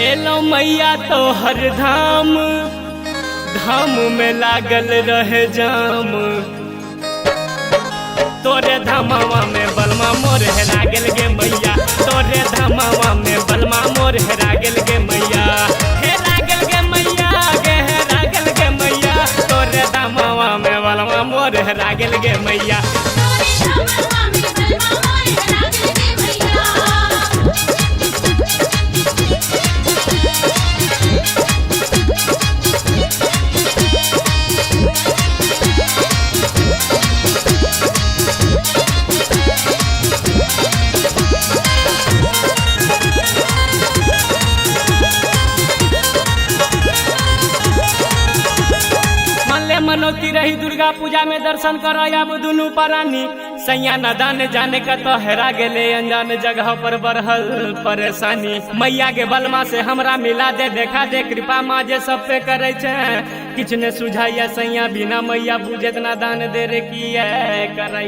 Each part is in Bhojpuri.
एलो मैया तो हर धाम धाम में लागल रहे जाम। तोरे धामावा में बलमा मोर हेरा गेल गे मैया, तोरे धामावा में बलमा मोर हेरा गेल गे मैया, हेरा गेल गे मैया गे हेरा गेल गे मैया, तोरे धामावा में बलमा मोर हेरा गेल गे मैया। मनोती रही दुर्गा पूजा में दर्शन कर अब दुनू प्राणी सैया नदान जाने का तो हेरा गेले अनजान जगह पर बढ़ल परेशानी। मैया के बलमा से हमरा मिला दे, देखा दे कृपा माँ जे सब पे करे किछ ने सुझाइया सैया बिना मैया बुझे ना दान दे रे किए करे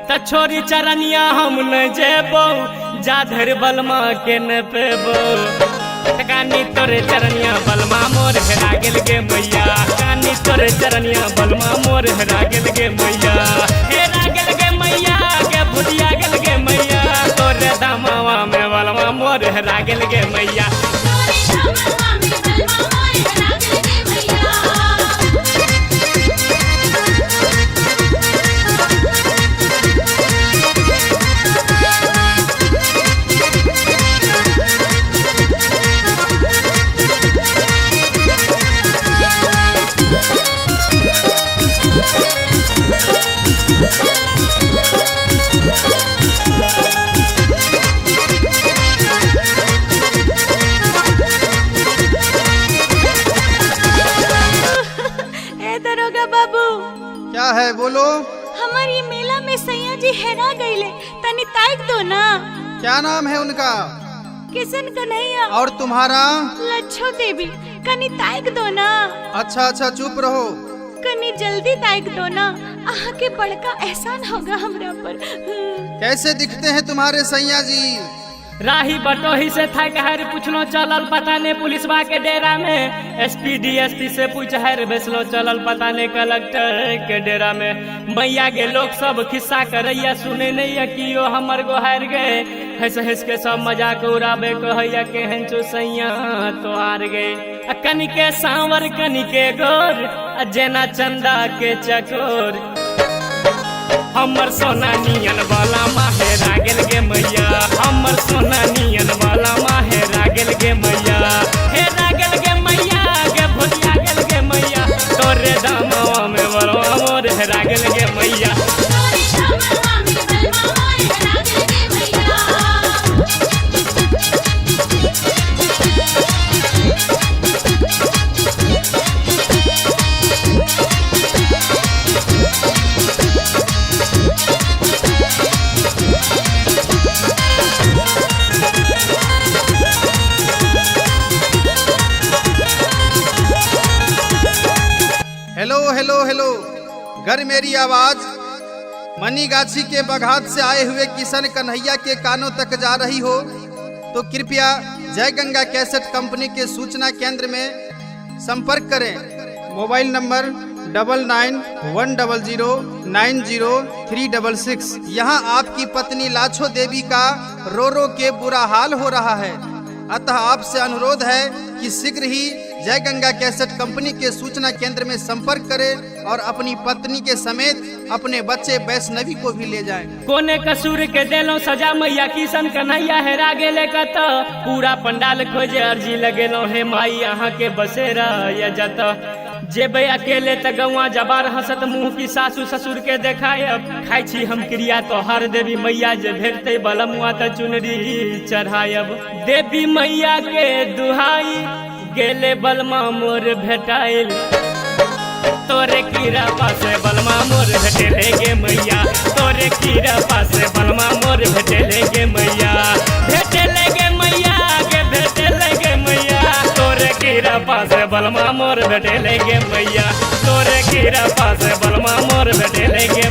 त छोरी चरनिया हम न जेबो जाधर बलमा के न पेबो। कानी तोरे चरनिया बलमा मोर हेरा गेल गे मैया, कानी तोरे चरनिया बलमा मोर हेरा गेल गे मैया, हेरा गेल गे मैया के भुजिया गेल गे मैया, तोरे दामावा में बलमा मोर हेरा गेल गे मैया। क्या है बोलो। हमारी मेला में सैया जी हेरा गईले, तनी ताक दो ना। क्या नाम है उनका? किशन कन्हैया। और तुम्हारा? लच्छो देवी। कनी ताक दो ना। अच्छा अच्छा चुप रहो। कनी जल्दी ताक दो ना, आहा के बड़का एहसान होगा हमरा पर। कैसे दिखते हैं तुम्हारे सैया जी? राही बटोही से था कहर पूछलो चलल पता ने पुलिसवा के डेरा में, एसपी डीएसपी से पूछ हर बेसलो चलल पता ने कलेक्टर के डेरा में। मैया के लोग सब खिस्सा करैया सुने नहीं कियो हमर गोहार गए, हंस हंस के सब मजाक उड़ाबे कहैया के हंचो सैया तो हार गए। कनी के सांवर कनी के गोर जेना चंदा के चकोर, हमर सोना नियन वाला माहेरा गेल गे मैया, हमर सोना नियन वाला माहेरा गेल गे मैया, हेरा गेल गे मैया गे भुजिया गेल गे मैया, तोरे दामावा में बलमा मोर हेरा गेल गे मैया। हेलो हेलो हेलो, घर मेरी आवाज मनीगाछी के बघात से आए हुए किशन कन्हैया के कानों तक जा रही हो तो कृपया जय गंगा कैसेट कंपनी के सूचना केंद्र में संपर्क करें। Mobile number 9910090366। यहाँ आपकी पत्नी लाछो देवी का रो रो के बुरा हाल हो रहा है, अतः आपसे अनुरोध है कि शीघ्र ही जय गंगा कैसेट कंपनी के सूचना केंद्र में संपर्क करें और अपनी पत्नी के समेत अपने बच्चे वैष्णवी को भी ले जाएं। कोने कसूर के देलो सजा मैया किशन कन्हैया हेरा गेले कत, पूरा पंडाल खोजे अर्जी लगेलो हे माई यहाँ के बसेरा या जत, जेबे अकेले त गौवा जबार हंसत मुँह की सासू ससुर के देखायब, खाई छी हम क्रिया तो हर देवी मैया जे भेटते बलमुआ त चुनरी चढ़ायब। देवी मैया के दुहाई गेले बलमा मोर भेटाइल, तोरे कीरा पासे बलमा मोर भेटेले गे मैया, तोरे कीरा पासे बलमा मोर भेटेले गे मैया, भेटेले गे मैया गे भेटेले गे मैया, तोरे कीरा पासे बलमा मोर भेटेले गे मैया, तोरे कीरा पासे बलमा मोर भेटेले गे